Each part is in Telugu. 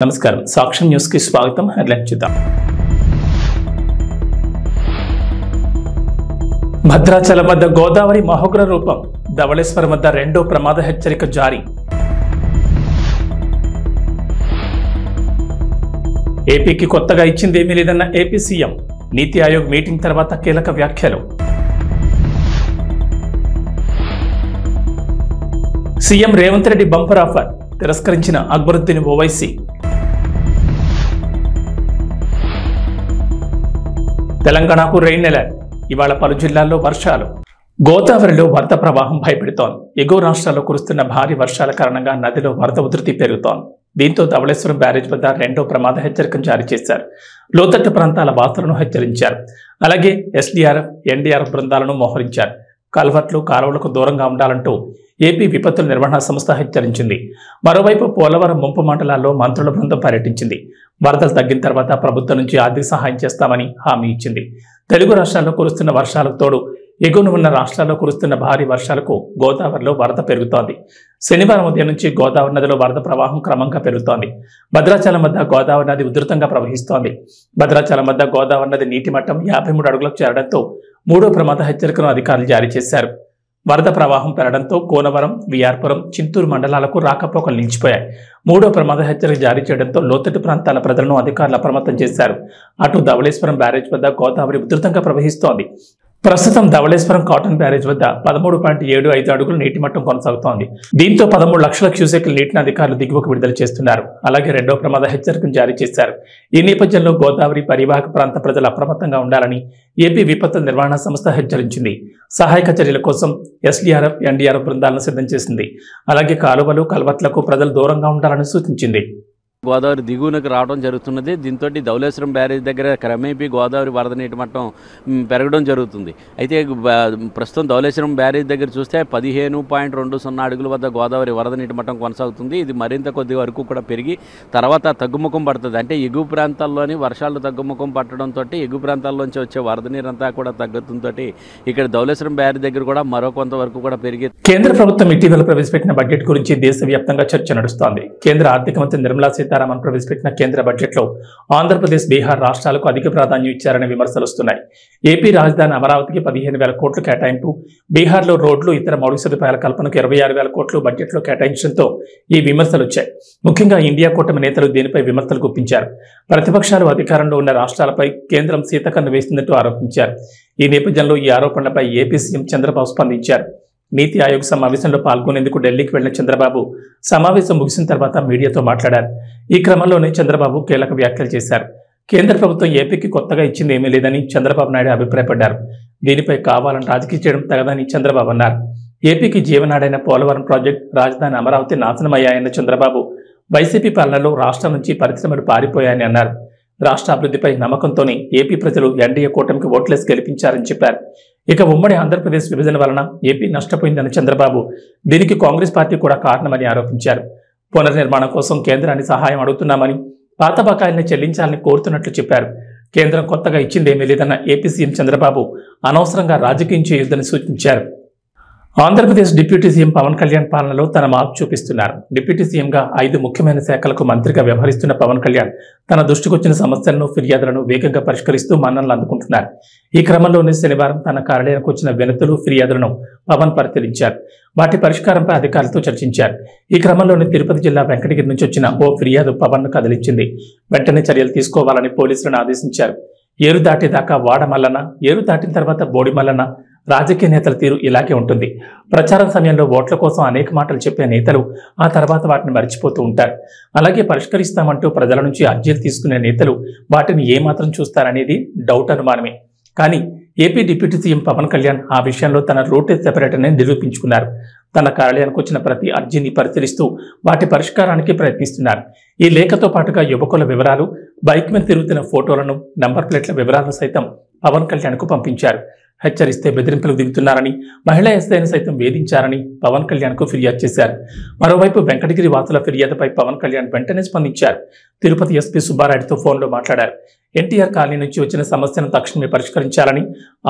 నమస్కారం సాక్ష్యం న్యూస్ కి స్వాగతం. హెడ్లైన్ చూద్దాం. భద్రాచలం వద్ద గోదావరి మహోగ్ర రూపం, ధవళేశ్వరం వద్ద రెండో ప్రమాద హెచ్చరిక జారీ. ఏపీకి కొత్తగా ఇచ్చింది ఏమీ లేదన్న ఏపీ సీఎం, నీతి ఆయోగ్ మీటింగ్ తర్వాత కీలక వ్యాఖ్యలు. CM Revanth Reddy bumper offer, తిరస్కరించిన అక్బరుద్దీన్ ఓవైసీ. తెలంగాణకు రెయిన్ అలర్ట్, ఇవాళ పలు జిల్లాల్లో వర్షాలు. గోదావరిలో వరద ప్రవాహం భయపెడుతోంది. ఎగువ రాష్ట్రాల్లో కురుస్తున్న భారీ వర్షాల కారణంగా నదిలో వరద ఉధృతి పెరుగుతోంది. దీంతో ధవళేశ్వరం బ్యారేజ్ వద్ద రెండో ప్రమాద హెచ్చరికను జారీ చేశారు. లోతట్టు ప్రాంతాల వాసులను హెచ్చరించారు. అలాగే ఎస్డీఆర్ఎఫ్, ఎన్డీఆర్ఎఫ్ బృందాలను మోహరించారు. కల్వర్ట్లు, కాలువలకు దూరంగా ఉండాలంటూ ఏపీ విపత్తుల నిర్వహణ సంస్థ హెచ్చరించింది. మరోవైపు పోలవరం ముంపు మండలాల్లో మంత్రుల బృందం పర్యటించింది. వరదలు తగ్గిన తర్వాత ప్రభుత్వం నుంచి ఆర్థిక సహాయం చేస్తామని హామీ ఇచ్చింది. తెలుగు రాష్ట్రాల్లో కురుస్తున్న వర్షాలకు తోడు ఎగువన ఉన్న రాష్ట్రాల్లో కురుస్తున్న భారీ వర్షాలకు గోదావరిలో వరద పెరుగుతోంది. శనివారం ఉదయం నుంచి గోదావరి నదిలో వరద ప్రవాహం క్రమంగా పెరుగుతోంది. భద్రాచలం వద్ద గోదావరి నది ఉధృతంగా ప్రవహిస్తోంది. భద్రాచలం వద్ద గోదావరి నది నీటి మట్టం 53 అడుగులకు చేరడంతో మూడో ప్రమాద హెచ్చరికను అధికారులు జారీ చేశారు. వరద ప్రవాహం పెరగడంతో కోనవరం, విఆర్పురం, చింతూరు మండలాలకు రాకపోకలు నిలిచిపోయాయి. మూడో ప్రమాద హెచ్చరిక జారీ చేయడంతో లోతట్టు ప్రాంతాల ప్రజలను అధికారులు అప్రమత్తం చేశారు. అటు ధవళేశ్వరం బ్యారేజ్ వద్ద గోదావరి ఉధృతంగా ప్రవహిస్తోంది. ప్రస్తుతం ధవళేశ్వరం కాటన్ బ్యారేజ్ వద్ద 13.75 అడుగులు నీటి మట్టం కొనసాగుతోంది. దీంతో 13 లక్షల క్యూసెక్ల నీటిని అధికారులు దిగువకు విడుదల చేస్తున్నారు. అలాగే రెండో ప్రమాద హెచ్చరికను జారీ చేశారు. ఈ నేపథ్యంలో గోదావరి పరివాహక ప్రాంత ప్రజలు అప్రమత్తంగా ఉండాలని ఏపీ విపత్తుల నిర్వహణ సంస్థ హెచ్చరించింది. సహాయక చర్యల కోసం ఎస్డీఆర్ఎఫ్, ఎన్డీఆర్ఎఫ్ బృందాలను సిద్ధం చేసింది. అలాగే కాలువలు, కల్వర్ట్లకు ప్రజలు దూరంగా ఉండాలని సూచించింది. గోదావరి దిగువనకు రావడం జరుగుతున్నది. దీంతో ధవళేశ్వరం బ్యారేజ్ దగ్గర క్రమేపీ గోదావరి వరద నీటి మట్టం పెరగడం జరుగుతుంది. అయితే ప్రస్తుతం ధవళేశ్వరం బ్యారేజ్ దగ్గర చూస్తే 15.20 అడుగుల వద్ద గోదావరి వరద నీటి మట్టం కొనసాగుతుంది. ఇది మరింత కొద్ది వరకు కూడా పెరిగి తర్వాత తగ్గుముఖం పడుతుంది. అంటే ఎగువ ప్రాంతాల్లోని వర్షాలు తగ్గుముఖం పట్టడంతో ఎగువ ప్రాంతాల్లోంచి వచ్చే వరద నీరంతా కూడా తగ్గుతుందో ఇక్కడ ధవళేశ్వరం బ్యారేజ్ దగ్గర కూడా మరో కొంతవరకు కూడా పెరిగి. కేంద్ర ప్రభుత్వం ఇటీవల ప్రవేశపెట్టిన బడ్జెట్ గురించి దేశవ్యాప్తంగా చర్చ నడుస్తోంది. కేంద్ర ఆర్థిక మంత్రి నిర్మలా సీతారామన్ ప్రవేశపెట్టిన కేంద్ర బడ్జెట్లో ఆంధ్రప్రదేశ్, బీహార్ రాష్ట్రాలకు అధిక ప్రాధాన్యం ఇచ్చారనే విమర్శలు వస్తున్నాయి. ఏపీ రాజధాని అమరావతికి 15,000 కోట్లు కేటాయింపు, బీహార్లో రోడ్లు, ఇతర మౌలిక సదుపాయాల కల్పనకు 26,000 కోట్లు బడ్జెట్లో కేటాయించడంతో ఈ విమర్శలు వచ్చాయి. ముఖ్యంగా ఇండియా కూటమి నేతలు దీనిపై విమర్శలు గుప్పించారు. ప్రతిపక్షాలు అధికారంలో ఉన్న రాష్ట్రాలపై కేంద్రం సీతకన్ను వేసిందంటూ ఆరోపించారు. ఈ నేపథ్యంలో ఈ ఆరోపణలపై ఏపీ సీఎం చంద్రబాబు స్పందించారు. నీతి ఆయోగ్ సమావేశంలో పాల్గొనేందుకు ఢిల్లీకి వెళ్లిన చంద్రబాబు సమావేశం ముగిసిన తర్వాత మీడియాతో మాట్లాడారు. ఈ క్రమంలోనే చంద్రబాబు కీలక వ్యాఖ్యలు చేశారు. కేంద్ర ప్రభుత్వం ఏపీకి కొత్తగా ఇచ్చింది ఏమీ లేదని చంద్రబాబు నాయుడు అభిప్రాయపడ్డారు. దీనిపై కావాలని రాజకీయ చేయడం తగదని చంద్రబాబు అన్నారు. ఏపీకి జీవనాడైన పోలవరం ప్రాజెక్టు, రాజధాని అమరావతి నాశనమయ్యాయన్న చంద్రబాబు వైసీపీ పాలనలో రాష్ట్రం నుంచి పరిశ్రమలు పారిపోయాయని అన్నారు. రాష్ట్ర అభివృద్ధిపై నమ్మకంతోనే ఏపీ ప్రజలు ఎన్డీఏ కూటమికి ఓట్లేసి గెలిపించారని చెప్పారు. ఇక ఉమ్మడి ఆంధ్రప్రదేశ్ విభజన వలన ఏపీ నష్టపోయిందని చంద్రబాబు, దీనికి కాంగ్రెస్ పార్టీ కూడా కారణమని ఆరోపించారు. పునర్నిర్మాణం కోసం కేంద్రాన్ని సహాయం అడుగుతున్నామని, పాత బకాయిల్ని చెల్లించాలని కోరుతున్నట్లు చెప్పారు. కేంద్రం కొత్తగా ఇచ్చిందేమీ లేదన్న ఏపీ సీఎం చంద్రబాబు అనవసరంగా రాజకీయం చేయొద్దని సూచించారు. ఆంధ్రప్రదేశ్ డిప్యూటీ సీఎం పవన్ కళ్యాణ్ పాలనలో తన మార్పు చూపిస్తున్నారు. డిప్యూటీ సీఎంగా 5 ముఖ్యమైన శాఖలకు మంత్రిగా వ్యవహరిస్తున్న పవన్ కళ్యాణ్ తన దృష్టికొచ్చిన సమస్యలను, ఫిర్యాదులను వేగంగా పరిష్కరిస్తూ మన్ననలు అందుకుంటున్నారు. ఈ క్రమంలోనే శనివారం తన కార్యాలయానికి వచ్చిన వినతులు, ఫిర్యాదులను పవన్ పరిశీలించారు. వాటి పరిష్కారంపై అధికారులతో చర్చించారు. ఈ క్రమంలోనే తిరుపతి జిల్లా వెంకటగిరి నుంచి వచ్చిన ఓ ఫిర్యాదు పవన్ను కదిలించింది. వెంటనే చర్యలు తీసుకోవాలని పోలీసులను ఆదేశించారు. ఏరు దాటేదాకా వాడ మల్లన, ఏరు దాటిన తర్వాత బోడి మల్లన. రాజకీయ నేతల తీరు ఇలాగే ఉంటుంది. ప్రచారం సమయంలో ఓట్ల కోసం అనేక మాటలు చెప్పే నేతలు ఆ తర్వాత వాటిని మర్చిపోతూ ఉంటారు. అలాగే పరిష్కరిస్తామంటూ ప్రజల నుంచి అర్జీలు తీసుకునే నేతలు వాటిని ఏమాత్రం చూస్తారనేది డౌట్, అనుమానమే. కానీ AP deputy CM Pawan Kalyan ఆ విషయంలో తన రూట్ సెపరేట్ అని నిరూపించుకున్నారు. తన కార్యాలయానికి వచ్చిన ప్రతి అర్జీని పరిశీలిస్తూ వాటి పరిష్కారానికి ప్రయత్నిస్తున్నారు. ఈ లేఖతో పాటుగా యువకుల వివరాలు, బైక్ మీద తిరుగుతున్న ఫోటోలను, నంబర్ ప్లేట్ల వివరాలను సైతం పవన్ కళ్యాణ్కు పంపించారు. హెచ్చరిస్తే బెదిరింపులకు దిగుతున్నారని, మహిళా ఎస్ఐని సైతం వేధించారని పవన్ కళ్యాణ్కు ఫిర్యాదు చేశారు. మరోవైపు వెంకటగిరి వాసుల ఫిర్యాదుపై పవన్ కళ్యాణ్ వెంటనే స్పందించారు. తిరుపతి ఎస్పీ సుబ్బారాయుడుతో ఫోన్లో మాట్లాడారు. ఎన్టీఆర్ కాలనీ నుంచి వచ్చిన సమస్యను తక్షణమే పరిష్కరించాలని,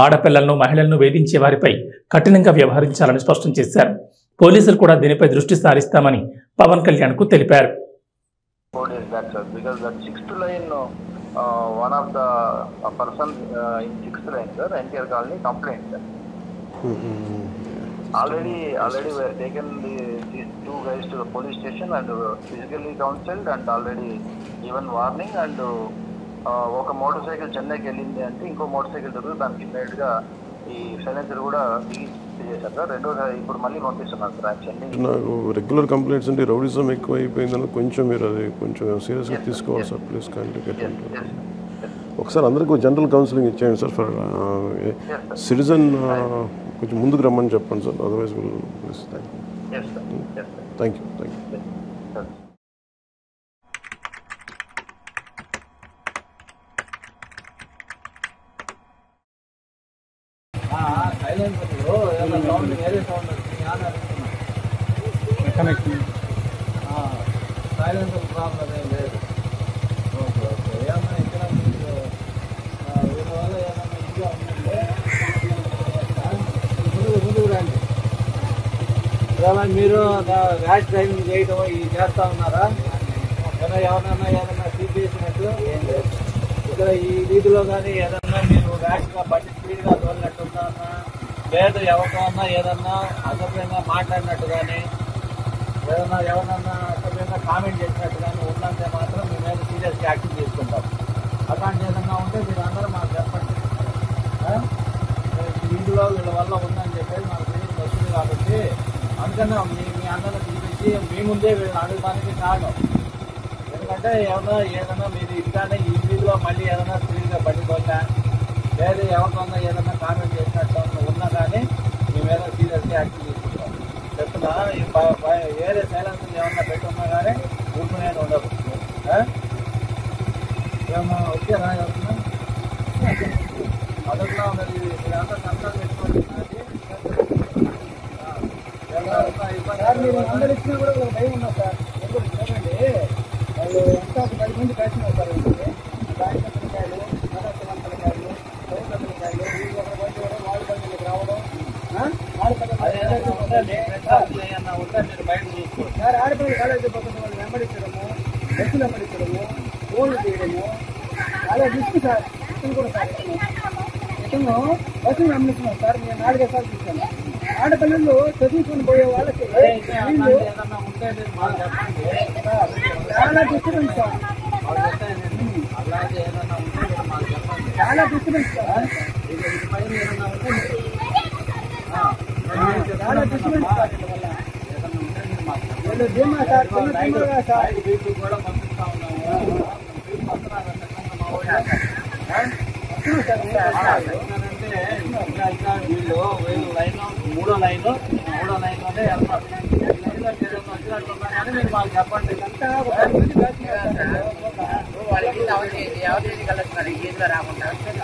ఆడపిల్లలను, మహిళలను వేధించే వారిపై కఠినంగా వ్యవహరించాలని స్పష్టం చేశారు. పోలీసులు కూడా దీనిపై దృష్టి సారిస్తామని పవన్ కళ్యాణ్కు తెలిపారు. 4 days back, sir, because that 6th line, one of the person in 6th line, sir, NTR colony complained, sir. Already we have taken these two guys to the police station and physically counseled and already given warning and ఒక మోటార్ సైకిల్ చెన్నైకి వెళ్ళింది అంటే ఇంకో మోటార్ సైకిల్ దొరికి దానికి ఇమ్మీడియట్గా ఈ సైలెన్సర్ కూడా చేశారు సార్. రెండోసారి ఇప్పుడు మళ్ళీ పంపిస్తున్నారు సార్. యాక్చువల్లీ నాకు రెగ్యులర్ కంప్లైంట్స్ అంటే రౌడిజం ఎక్కువ అయిపోయిందని కొంచెం మీరు అది కొంచెం సీరియస్గా తీసుకోవాలి సార్. ప్లీజ్ కాంటాక్ట్ ఒకసారి అందరికీ జనరల్ కౌన్సిలింగ్ ఇచ్చేయండి సార్. ఫర్ సిటిజన్ కొంచెం ముందుకు రమ్మని చెప్పండి sir. Otherwise please thank you. Silencer problem ఏం లేదు. Okay okay. ఏమన్నా ఇక్కడ మీకు వీళ్ళ వల్ల ఏమన్నా ఇదిగా ఉందంటే ముందుకు రండి. ఇలా మీరు ర్యాష్ డ్రైవింగ్ చేయడం ఇది చేస్తూ ఉన్నారా? ఏదన్నా సీట్ చేసినట్టు ఏం లేదు. ఇక్కడ ఈ వీధిలో కానీ ఏదన్నా మీరు ర్యాష్గా బండి స్పీడ్గా తోలినట్టుందా లేదు ఎవరికన్నా ఏదన్నా అసభ్యంగా మాట్లాడినట్టు కానీ ఏదన్నా ఎవరన్నా అసభ్యంగా కామెంట్ చేసినట్టు కానీ ఉందంటే మాత్రం మీ మీద సీరియస్గా యాక్షన్ తీసుకుంటాం. అలాంటి ఏదన్నా ఉంటే మీరు అందరూ మాకు చెప్పండి. వీధిలో వీళ్ళ వల్ల ఉందని చెప్పేసి మాకు తెలియదు వస్తుంది కాబట్టి అందుకనే మీ అందరిని పిలిపించి మీ ముందే వీళ్ళని అడగడానికి కారణం. ఎందుకంటే ఏదన్నా మీరు ఇట్లానే ఈ వీధిలో మళ్ళీ ఏదైనా స్పీడ్గా పడిపోతా లేదు ఎవరికన్నా ఏదన్నా కామెంట్ చేసినట్టు ఉన్నా కానీ మీ మీద సీరియస్గా యాక్షన్ తీసుకుంటాం. చెప్తున్నా వేరే సైలెన్స్ ఏమన్నా పెట్టున్నా కానీ ఊరుకునేది ఉండదు. ఏమన్నా వచ్చారా ఎవరన్నా అదొకలా ఉన్నది. మీరంతా సంతానం పెట్టుకోండి. మీరు అందరు ఇచ్చినా కూడా ఒక భయం ఉన్నా సార్. ఎందుకు చూడండి వాళ్ళు ఎంత 10 మంది కలిసినారు సార్. దానికాయలు మదర్శవంతలకాయలు సౌకర్యకాయలు వీళ్ళు ఒక బండి కూడా వాళ్ళ బండికి రావడం ఉంటే మీరు బయట చూసుకోండి సార్. ఆడపిల్లలు కాలేజీ పోతున్న వాళ్ళు వెంబడించడము, బస్సులు వెంబడించడము, ఫోన్లు చేయడము చాలా రిస్క్ సార్. ఇతను కూడా సార్ ఇతను బస్సులు వెంబడిస్తున్నాం సార్. నేను 4 సార్లు చూసాను. ఆడపిల్లలు చదువుకొని పోయే వాళ్ళకి చాలా డిస్టర్బెన్స్ సార్. చాలా డిస్టర్బెన్స్ సార్. చాలా డిస్టర్బెన్స్ సార్. వీళ్ళు ధీమా సార్ చిన్న సార్ కూడా పంపిస్తా ఉన్నాము. అంటే వీళ్ళు లైన్ మూడో లైన్లోనే వెళ్తారు. వచ్చినట్టున్నా కానీ మీరు మాకు చెప్పండి.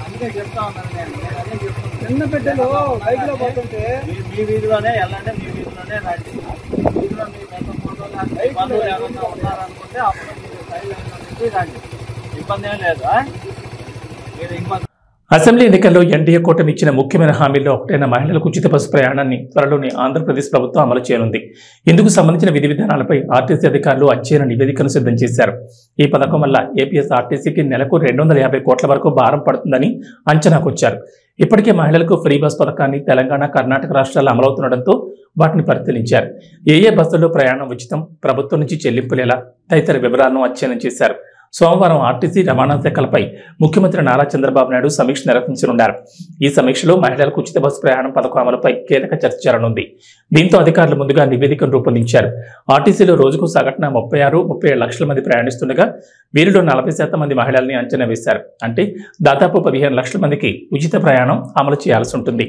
అందుకే చెప్తా ఉన్నాను నేను అదే చెప్తున్నాను. చిన్న బిడ్డలు బైక్ లో పోతుంటే మీ వీధిలోనే వెళ్ళండి, మీ వీధిలోనే రండి. వీధిలో మీకు ఎంత ఫోటోలు బంధువులు ఏమన్నా ఉన్నారనుకుంటే అప్పుడు మీరు సైడ్ లైన్లో నుంచి రండి. ఇబ్బంది ఏం లేదు. మీరు ఇబ్బంది అసెంబ్లీ ఎన్నికల్లో ఎన్డీఏ కూటమి ఇచ్చిన ముఖ్యమైన హామీల్లో ఒకటైన మహిళలకు ఉచిత బస్సు ప్రయాణాన్ని త్వరలోనే ఆంధ్రప్రదేశ్ ప్రభుత్వం అమలు చేయనుంది. ఇందుకు సంబంధించిన విధి విధానాలపై ఆర్టీసీ అధికారులు అధ్యయన నివేదికను సిద్ధం చేశారు. ఈ పథకం వల్ల ఏపీఎస్ఆర్టీసీకి నెలకు 250 కోట్ల వరకు భారం పడుతుందని అంచనాకొచ్చారు. ఇప్పటికే మహిళలకు ఫ్రీ బస్ పథకాన్ని తెలంగాణ, కర్ణాటక రాష్ట్రాల్లో అమలవుతుండటంతో వాటిని పరిశీలించారు. ఏ బస్సుల్లో ప్రయాణం ఉచితం, ప్రభుత్వం నుంచి చెల్లింపులేలా తదితర వివరాలను అధ్యయనం చేశారు. సోమవారం ఆర్టీసీ రవాణా శాఖలపై ముఖ్యమంత్రి నారా చంద్రబాబు నాయుడు సమీక్ష నిర్వహించనున్నారు. ఈ సమీక్షలో మహిళలకు ఉచిత బస్సు ప్రయాణం పథకం అమలుపై కీలక చర్చ జరగనుంది. దీంతో అధికారులు ముందుగా నివేదికను రూపొందించారు. ఆర్టీసీలో రోజుకు సగటున 36-37 లక్షల మంది ప్రయాణిస్తుండగా వీరిలో 40% మంది మహిళల్ని అంచనా వేశారు. అంటే దాదాపు 15 లక్షల మందికి ఉచిత ప్రయాణం అమలు చేయాల్సి ఉంటుంది.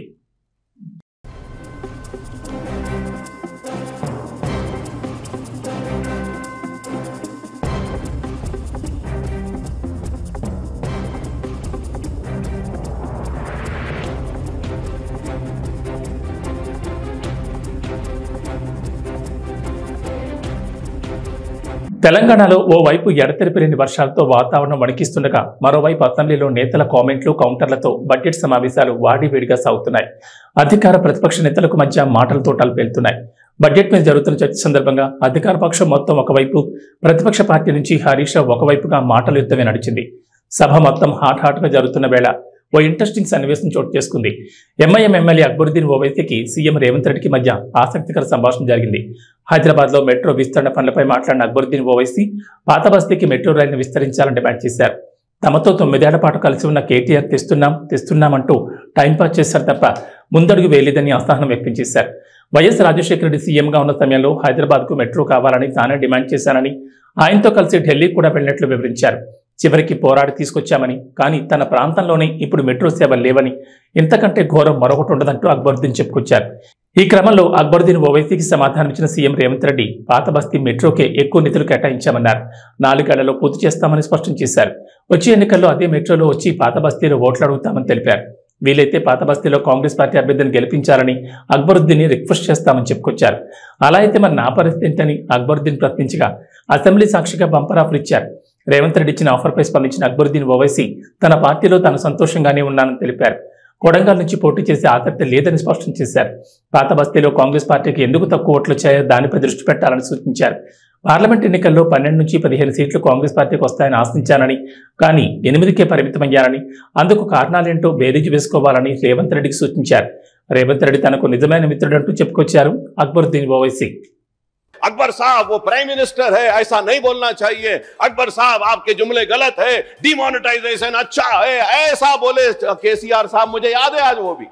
తెలంగాణలో ఓవైపు ఎడతెరిపిలేని వర్షాలతో వాతావరణం వణికిస్తుండగా మరోవైపు అసెంబ్లీలో నేతల కామెంట్లు, కౌంటర్లతో బడ్జెట్ సమావేశాలు వాడివేడిగా సాగుతున్నాయి. అధికార ప్రతిపక్ష నేతలకు మధ్య మాటల తోటాలు పేలుతున్నాయి. బడ్జెట్ మీద జరుగుతున్న చర్చ సందర్భంగా అధికార పక్షం మొత్తం ఒకవైపు, ప్రతిపక్ష పార్టీ నుంచి హరీష్ రావు ఒకవైపుగా మాటల యుద్ధమే నడిచింది. సభ మొత్తం హాట్గా జరుగుతున్న వేళ ఓ ఇంట్రెస్టింగ్ సన్నివేశం చోటు చేసుకుంది. ఎంఐఎం ఎమ్మెల్యే అక్బరుద్దీన్ ఓవైసీకి సీఎం రేవంత్ రెడ్డికి మధ్య ఆసక్తికర సంభాషణ జరిగింది. హైదరాబాద్లో మెట్రో విస్తరణ పనులపై మాట్లాడిన అక్బరుద్దీన్ ఓవైసీ పాత బస్తీకి మెట్రో రైలును విస్తరించాలని డిమాండ్ చేశారు. తమతో 9 ఏళ్ల పాటు కలిసి ఉన్న కేటీఆర్ తెస్తున్నామంటూ టైంపాస్ చేశారు తప్ప ముందడుగు వేయలేదని అసహనం వ్యక్తం చేశారు. వైఎస్ రాజశేఖర రెడ్డి సీఎంగా ఉన్న సమయంలో హైదరాబాద్కు మెట్రో కావాలని తానే డిమాండ్ చేశానని, ఆయనతో కలిసి ఢిల్లీ కూడా వెళ్లినట్లు వివరించారు. చివరికి పోరాడి తీసుకొచ్చామని, కానీ తన ప్రాంతంలోనే ఇప్పుడు మెట్రో సేవలు లేవని, ఇంతకంటే ఘోరం మరొకటి ఉండదంటూ అక్బరుద్దీన్ చెప్పుకొచ్చారు. ఈ క్రమంలో అక్బరుద్దీన్ ఓవైసీకి సమాధానమిచ్చిన సీఎం రేవంత్ రెడ్డి పాత బస్తీ మెట్రోకే ఎక్కువ నిధులు కేటాయించామన్నారు. 4 ఏళ్లలో పూర్తి చేస్తామని స్పష్టం చేశారు. వచ్చే ఎన్నికల్లో అదే మెట్రోలో వచ్చి పాత బస్తీలో ఓట్లు అడుగుతామని తెలిపారు. వీలైతే పాత బస్తీలో కాంగ్రెస్ పార్టీ అభ్యర్థిని గెలిపించాలని అక్బరుద్దీన్ రిక్వెస్ట్ చేస్తామని చెప్పుకొచ్చారు. అలా అయితే మరి నా పరిస్థితి ఏంటని అక్బరుద్దీన్ ప్రశ్నించగా అసెంబ్లీ సాక్షిగా బంపర్ ఆఫర్ ఇచ్చారు. రేవంత్ రెడ్డి ఇచ్చిన ఆఫర్పై స్పందించిన అక్బరుద్దీన్ ఓవైసీ తన పార్టీలో తాను సంతోషంగానే ఉన్నానని తెలిపారు. కొడంగల్ నుంచి పోటీ చేసే ఆసక్తి లేదని స్పష్టం చేశారు. పాత బస్తీలో కాంగ్రెస్ పార్టీకి ఎందుకు తక్కువ ఓట్లు వచ్చాయో దానిపై దృష్టి పెట్టాలని సూచించారు. పార్లమెంట్ ఎన్నికల్లో 12 నుంచి 15 సీట్లు కాంగ్రెస్ పార్టీకి వస్తాయని ఆశించానని, కానీ 8కే పరిమితమయ్యారని, అందుకు కారణాలేంటో బేరీజు వేసుకోవాలని రేవంత్ రెడ్డికి సూచించారు. రేవంత్ రెడ్డి తనకు నిజమైన మిత్రుడంటూ చెప్పుకొచ్చారు అక్బరుద్దీన్ ఓవైసీ. अकबर साहब वो प्राइम मिनिस्टर है, ऐसा नहीं बोलना चाहिए. अकबर साहब आपके जुमले गलत है, डिमोनेटाइजेशन अच्छा है, ऐसा बोले केसीआर साहब, मुझे याद है आज वो भी.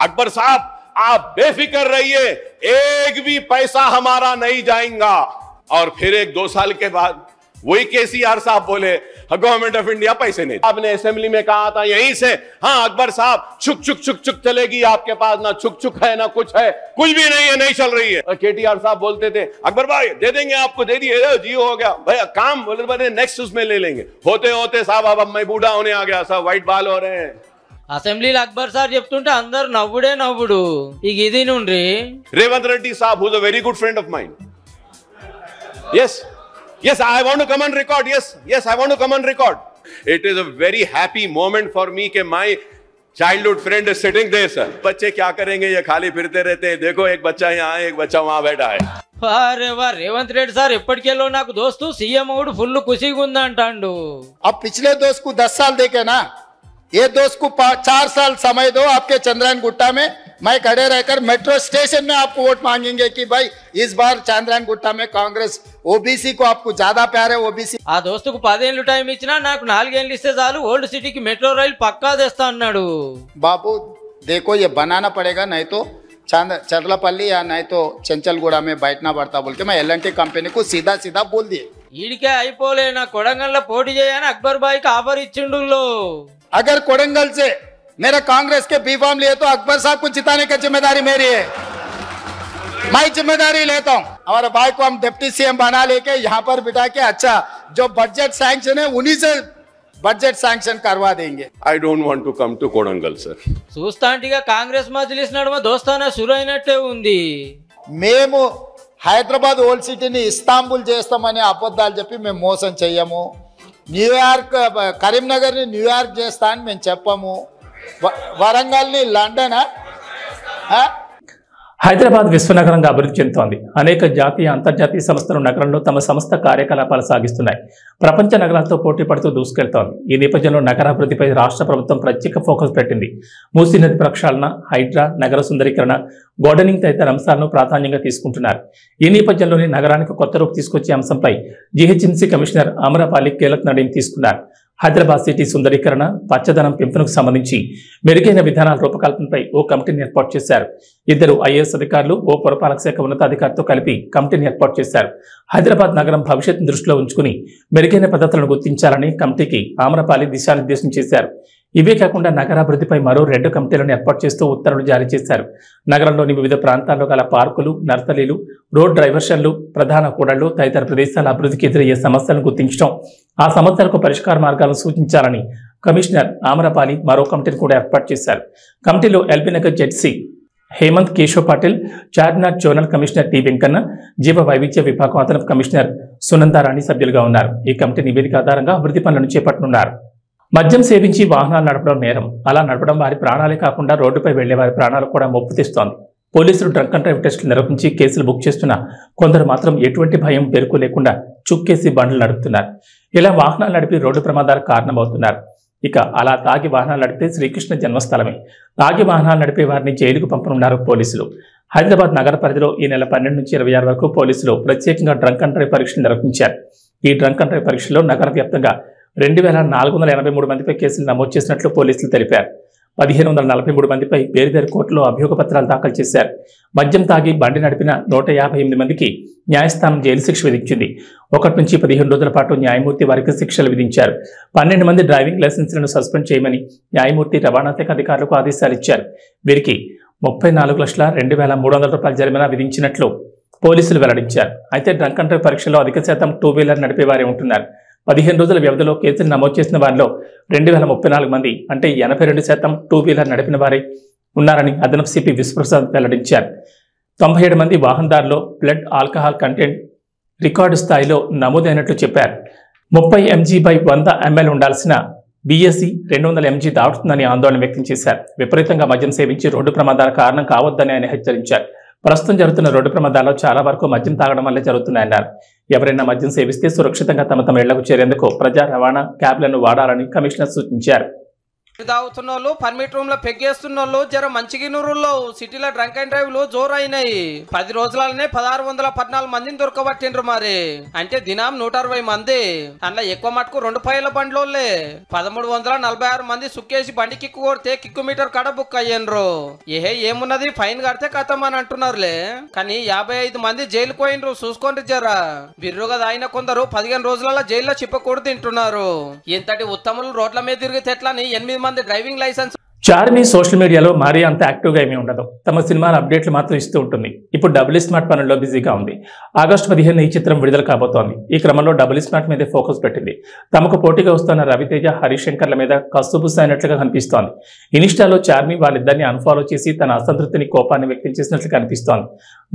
अकबर साहब आप बेफिक्र रहिए, एक भी पैसा हमारा नहीं जाएगा. और फिर 1-2 साल के बाद वही केसीआर साहब बोले गवर्नमेंट ऑफ इंडिया पैसे नहीं. आपने असेंबली में कहा था यहीं से, हाँ अकबर साहब छुक छुक छुक छुक चलेगी आपके पास, ना छुक छुक है ना कुछ है, कुछ भी नहीं है, नहीं चल रही है. केटीआर साहब बोलते थे अकबर भाई दे देंगे आपको, दे दिए जियो हो गया भाई काम, बोले नेक्स्ट उसमें ले लेंगे. होते होते साहब अब मैं बूढ़ा होने आ गया, सब व्हाइट बाल हो रहे हैं. అసెంబ్లీలో అక్బర్ సార్ చెప్తుంటే అందరు నవ్వుడే నవ్వుడు. ఇక ఇది నుండి Revanth Reddy saab who is a very good friend of mine. Yes, I want to come on record. Yes, I want to come on record. It is a very happy moment for me कि my childhood friend is sitting there, sir. बच्चे क्या करेंगे, ये खाली फिरते रहते हैं. देखो एक बच्चा यहाँ है, एक बच्चा वहाँ बैठा है. అరే వా, రేవంత్ రెడ్డి సార్ ఎప్పటికెళ్ళో నాకు దోస్తు సీఎం అవుడు ఫుల్ ఖుషిగా ఉందంటాండు. अब पिछले दोस्त को 10 साल देके ना, ये दोस्त को 4 साल समय दो. आपके चंद्रायन गुट्टा में मैं खड़े रहकर मेट्रो स्टेशन में आपको वोट मांगेंगे कि भाई इस बार चंद्रायन गुट्टा में कांग्रेस ओबीसी को आपको ज्यादा प्यार है. ओबीसी ఆ దోస్తుకు 10 ఏళ్ళు టైం ఇచ్చినా నాకు 4 ఏళ్ళు ఇస్తే చాలు ఓల్డ్ సిటీకి మెట్రో రైలు పక్కా తెస్తా అన్నాడు. बाबू देखो ये बनाना पड़ेगा, नहीं तो चरलापल्ली या नहीं तो चंचलगुड़ा में बैठना पड़ता बोल के मैं L&T कंपनी को सीधा सीधा बोल दिए. ఈడికే అయిపోలే, నా కొడంగల్లో పోటీ చేయని అక్బర్ బాయ్కి ఆఫర్ ఇచ్చిండు. अगर कोडंगल से मेरा कांग्रेस के बी फॉर्म लिए तो अकबर साहब को जिताने की जिम्मेदारी मेरी है, मैं जिम्मेदारी लेता हूँ. हमारे भाई को हम डिप्टी सीएम बना लेके यहाँ पर बिठा के अच्छा जो बजट सैंक्शन है उन्हीं से बजट सैंक्शन करवा देंगे. I don't want to come to Kodangal, sir. చూస్తాంటిగా Congress Majlis నడుమ దోస్తానా షురు అయినట్టే ఉంది. మేము హైదరాబాద్ ఓల్డ్ సిటీని ఇస్తాంబుల్ చేస్తామని అబద్ధాలు చెప్పి మేము మోసం చెయ్యము. న్యూయార్క్ కరీంనగర్ని న్యూయార్క్ చేస్తా అని మేము చెప్పము. వరంగల్ని లండన్. హైదరాబాద్ విశ్వనగరంగా అభివృద్ధి చెందుతోంది. అనేక జాతీయ అంతర్జాతీయ సంస్థలు నగరంలో తమ సంస్థ కార్యకలాపాలు సాగిస్తున్నాయి. ప్రపంచ నగరాలతో పోటీ పడుతూ దూసుకెళ్తోంది. ఈ నేపథ్యంలో నగరాభివృద్ధిపై రాష్ట్ర ప్రభుత్వం ప్రత్యేక ఫోకస్ పెట్టింది. మూసీ నది ప్రక్షాళన, హైడ్రా, నగర సుందరీకరణ, గార్డెనింగ్ తదితర అంశాలను ప్రాధాన్యంగా తీసుకుంటున్నారు. ఈ నేపథ్యంలోనే నగరానికి కొత్త రూపు తీసుకొచ్చే అంశంపై జీహెచ్ఎంసీ కమిషనర్ అమరపాలి కీలక నిర్ణయం తీసుకున్నారు. హైదరాబాద్ సిటీ సుందరీకరణ, పచ్చదనం పెంపునకు సంబంధించి మెరుగైన విధానాల రూపకల్పనపై ఓ కమిటీని ఏర్పాటు చేశారు. 2 ఐఏఎస్ అధికారులు, ఓ పురపాలక శాఖ ఉన్నతాధికారితో కలిపి కమిటీని ఏర్పాటు చేశారు. హైదరాబాద్ నగరం భవిష్యత్తును దృష్టిలో ఉంచుకుని మెరుగైన పద్ధతులను గుర్తించాలని కమిటీకి ఆమ్రపాలి దిశానిర్దేశం చేశారు. ఇవే కాకుండా నగరాభివృద్ధిపై మరో 2 కమిటీలను ఏర్పాటు చేస్తూ ఉత్తర్వులు జారీ చేశారు. నగరంలోని వివిధ ప్రాంతాల్లో గల పార్కులు, నర్సరీలు, రోడ్ డైవర్షన్లు, ప్రధాన కూడళ్లు తదితర ప్రదేశాల అభివృద్ధికి ఎదురయ్యే సమస్యలను గుర్తించడం, ఆ సమస్యలకు పరిష్కార మార్గాలను సూచించాలని కమిషనర్ ఆమ్రపాలి మరో కమిటీని కూడా ఏర్పాటు చేశారు. కమిటీలో LB Nagar ZC Hemanth Keshav Patil, Charminar zonal commissioner T Venkanna, జీవ వైవిధ్య విభాగం అదనపు కమిషనర్ సునందారాణి సభ్యులుగా ఉన్నారు. ఈ కమిటీ నివేదిక ఆధారంగా అభివృద్ధి పనులను చేపట్టనున్నారు. మద్యం సేవించి వాహనాలు నడపడం నేరం. అలా నడపడం వారి ప్రాణాలే కాకుండా రోడ్డుపై వెళ్లే వారి ప్రాణాలు కూడా ముప్పు తెస్తోంది. పోలీసులు డ్రంక్ అండ్ డ్రైవ్ టెస్టులు నిర్వహించి కేసులు బుక్ చేస్తున్నా కొందరు మాత్రం ఎటువంటి భయం బెరుకు లేకుండా చుక్కేసి బండ్లు నడుపుతున్నారు. ఇలా వాహనాలు నడిపి రోడ్డు ప్రమాదాలకు కారణమవుతున్నారు. ఇక అలా తాగి వాహనాలు నడిపితే శ్రీకృష్ణ జన్మస్థలమే. తాగి వాహనాలు నడిపే వారిని జైలుకు పంపనున్నారు పోలీసులు. హైదరాబాద్ నగర పరిధిలో ఈ నెల 12 నుంచి 26 వరకు పోలీసులు ప్రత్యేకంగా డ్రంక్ అండ్ డ్రైవ్ పరీక్షలు నిర్వహించారు. ఈ డ్రంక్ అండ్ డ్రైవ్ పరీక్షలో నగర వ్యాప్తంగా 2483 మందిపై కేసులు నమోదు చేసినట్లు పోలీసులు తెలిపారు. 1543 మందిపై వేర్వేరు కోర్టులో అభియోగ పత్రాలు దాఖలు చేశారు. మద్యం తాగి బండి నడిపిన 158 మందికి న్యాయస్థానం జైలు శిక్ష విధించింది. 1 నుంచి 15 రోజుల పాటు న్యాయమూర్తి వారికి శిక్షలు విధించారు. 12 మంది డ్రైవింగ్ లైసెన్సులను సస్పెండ్ చేయమని న్యాయమూర్తి రవాణా శాఖ అధికారులకు ఆదేశాలు ఇచ్చారు. వీరికి 34,02,300 రూపాయల జరిమానా విధించినట్లు పోలీసులు వెల్లడించారు. అయితే డ్రంక్ అండ్ డ్రైవ్ పరీక్షలో అధిక శాతం 2 వీలర్ నడిపేవారే ఉంటున్నారు. 15 రోజుల వ్యవధిలో కేసులు నమోదు చేసిన వారిలో 2034 మంది అంటే 82% 2 వీలర్ నడిపిన వారే ఉన్నారని అదనపు సిపి విశ్వప్రసాద్ వెల్లడించారు. 97 మంది వాహనదారులో బ్లడ్ ఆల్కహాల్ కంటెంట్ రికార్డు స్థాయిలో నమోదైనట్లు చెప్పారు. 30 mg/100 ml ఉండాల్సిన BSE 200 mg దాటుతుందని ఆందోళన వ్యక్తం చేశారు. విపరీతంగా మద్యం సేవించి రోడ్డు ప్రమాదాల కారణం కావద్దని ఆయన హెచ్చరించారు. ప్రస్తుతం జరుగుతున్న రోడ్డు ప్రమాదాల్లో చాలా వరకు మద్యం తాగడం వల్లే జరుగుతున్నాయన్నారు. ఎవరైనా మద్యం సేవిస్తే సురక్షితంగా తమ ఇళ్లకు చేరేందుకు ప్రజా రవాణా క్యాబ్లను వాడాలని కమిషనర్ సూచించారు. తాగుతున్న వాళ్ళు పర్మిట్ రూమ్ లో పెగ్గేస్తున్న వాళ్ళు జర మంచిగినూరులో సిటీలో డ్రంక్ అండ్ డ్రైవ్ లో జోరైనాయి. 10 రోజులనే 1614 మందిని దొరకబట్టిండ్రు. మరి అంటే దినం 160 మంది. అందులో ఎక్కువ మటుకు 2 పైల బండ్లోలే 1346 మంది సుక్కేసి బండి కిక్కు కొడితే కిక్కు మీటర్ కడ బుక్ అయ్యిండ్రు. ఏమున్నది ఫైన్ కడితే కథం అని అంటున్నారులే. కానీ 55 మంది జైలు పోయిండ్రు. చూసుకోండి జరా. బిర్రుగా దాయిన కొందరు 15 రోజులలో జైల్లో చిప్పకూడు తింటున్నారు. ఇంతటి ఉత్తములు రోడ్ల మీద తిరిగితే ఎట్లని 8 మంది డ్రైవింగ్ లైసెన్స్. చార్మి సోషల్ మీడియాలో మరీ అంత యాక్టివ్గా ఏమీ ఉండదు. తమ సినిమాల అప్డేట్లు మాత్రం ఇస్తూ ఉంటుంది. ఇప్పుడు డబుల్ స్మార్ట్ పనుల్లో బిజీగా ఉంది. ఆగస్టు 15 ఈ చిత్రం విడుదల కాబోతోంది. ఈ క్రమంలో డబుల్ స్మార్ట్ మీదే ఫోకస్ పెట్టింది. తమకు పోటీగా వస్తున్న రవితేజ, హరీష్ శంకర్ల మీద కసుబుస్ అయినట్లుగా కనిపిస్తోంది. ఇన్స్టాలో చార్మి వాళ్ళిద్దరిని అన్ఫాలో చేసి తన అసంతృప్తిని, కోపాన్ని వ్యక్తం చేసినట్లు కనిపిస్తోంది.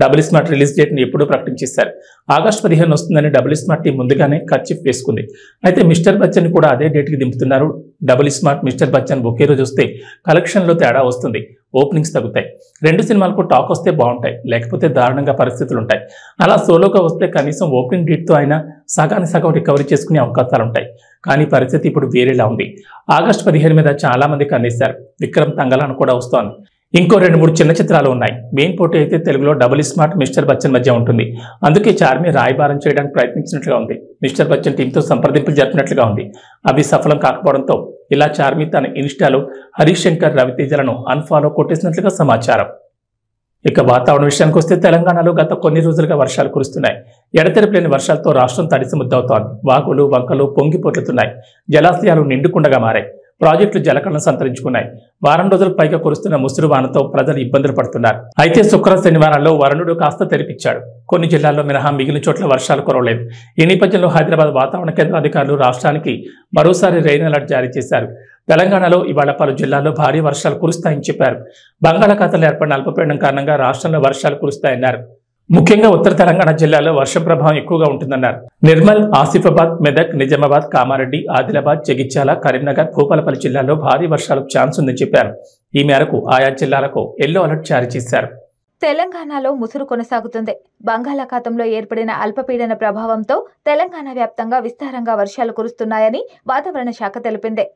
డబుల్ స్మార్ట్ రిలీజ్ డేట్ ని ఎప్పుడూ ప్రకటించేశారు. ఆగస్టు 15 వస్తుందని డబుల్ స్మార్ట్ టీం ముందుగానే ఖర్చీఫ్ వేసుకుంది. అయితే మిస్టర్ బచ్చన్ కూడా అదే డేట్ కి దింపుతున్నారు. డబుల్ స్మార్ట్, మిస్టర్ బచ్చన్ ఒకే రోజు వస్తే కలెక్షన్లో తేడా వస్తుంది. ఓపెనింగ్స్ తగ్గుతాయి. 2 సినిమాలకు టాక్ వస్తే బాగుంటాయి, లేకపోతే దారుణంగా పరిస్థితులు ఉంటాయి. అలా సోలోగా వస్తే కనీసం ఓపెనింగ్ డేట్తో అయినా సగానికి సగం రికవరీ చేసుకునే అవకాశాలుంటాయి. కానీ పరిస్థితి ఇప్పుడు వేరేలా ఉంది. ఆగస్టు 15 మీద చాలా మంది కన్నేశారు. విక్రమ్ తంగలాన్ కూడా వస్తోంది. ఇంకో 2-3 చిన్న చిత్రాలు ఉన్నాయి. మెయిన్ పోటీ అయితే తెలుగులో డబుల్ స్మార్ట్, మిస్టర్ బచ్చన్ మధ్య ఉంటుంది. అందుకే చార్మి రాయబారం చేయడానికి ప్రయత్నించినట్లుగా ఉంది. మిస్టర్ బచ్చన్ టీంతో సంప్రదింపులు జరిపినట్లుగా ఉంది. అవి సఫలం కాకపోవడంతో ఇలా చార్మి తన ఇన్స్టాలో హరీష్ శంకర్, రవితేజలను అన్ఫాలో కొట్టేసినట్లుగా సమాచారం. ఇక వాతావరణ విషయానికి వస్తే తెలంగాణలో గత కొన్ని రోజులుగా వర్షాలు కురుస్తున్నాయి. ఎడతెరిపిలేని వర్షాలతో రాష్ట్రం తడిసిముద్దవుతోంది. వాగులు, వంకలు పొంగి పొర్లుతున్నాయి. జలాశయాలు నిండుకుండగా మారాయి. ప్రాజెక్టులు జలకళను సంతరించుకున్నాయి. వారం రోజులకు పైగా కురుస్తున్న ముసురు వానతో ప్రజలు ఇబ్బందులు పడుతున్నారు. అయితే శుక్ర, శనివారాల్లో వరుణుడు కాస్త తెరిపించాడు. కొన్ని జిల్లాల్లో మినహా మిగిలిన చోట్ల వర్షాలు కురవలేదు. ఈ నేపథ్యంలో హైదరాబాద్ వాతావరణ కేంద్ర అధికారులు రాష్ట్రానికి మరోసారి రెయిన్ అలర్ట్ జారీ చేశారు. తెలంగాణలో ఇవాళ పలు జిల్లాల్లో భారీ వర్షాలు కురుస్తాయని చెప్పారు. బంగాళాఖాతంలో ఏర్పడిన అల్పపీడనం కారణంగా రాష్ట్రంలో వర్షాలు కురుస్తాయన్నారు. ముఖ్యంగా ఉత్తర తెలంగాణ జిల్లాలో వర్షం ప్రభావం ఎక్కువగా ఉంటుందన్నారు. నిర్మల్, ఆసిఫాబాద్, మెదక్, నిజామాబాద్, కామారెడ్డి, ఆదిలాబాద్, జగిత్యాల, కరీంనగర్, భూపాలపల్లి జిల్లాల్లో భారీ వర్షాలకు ఛాన్స్ ఉందని చెప్పారు. ఈ మేరకు ఆయా జిల్లాలకు ఎల్లో అలర్ట్ జారీ చేశారు. తెలంగాణలో ముసురు కొనసాగుతుంది. బంగాళాఖాతంలో ఏర్పడిన అల్పపీడన ప్రభావంతో తెలంగాణ వ్యాప్తంగా విస్తారంగా వర్షాలు కురుస్తున్నాయని వాతావరణ శాఖ తెలిపింది.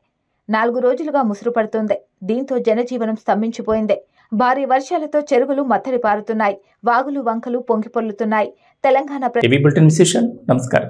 4 రోజులుగా ముసురు పడుతుంది. దీంతో జనజీవనం స్తంభించిపోయింది. భారీ వర్షాలతో చెరువులు మత్తడి పారుతున్నాయి. వాగులు, వంకలు పొంగిపొర్లుతున్నాయి. తెలంగాణ నమస్కారం.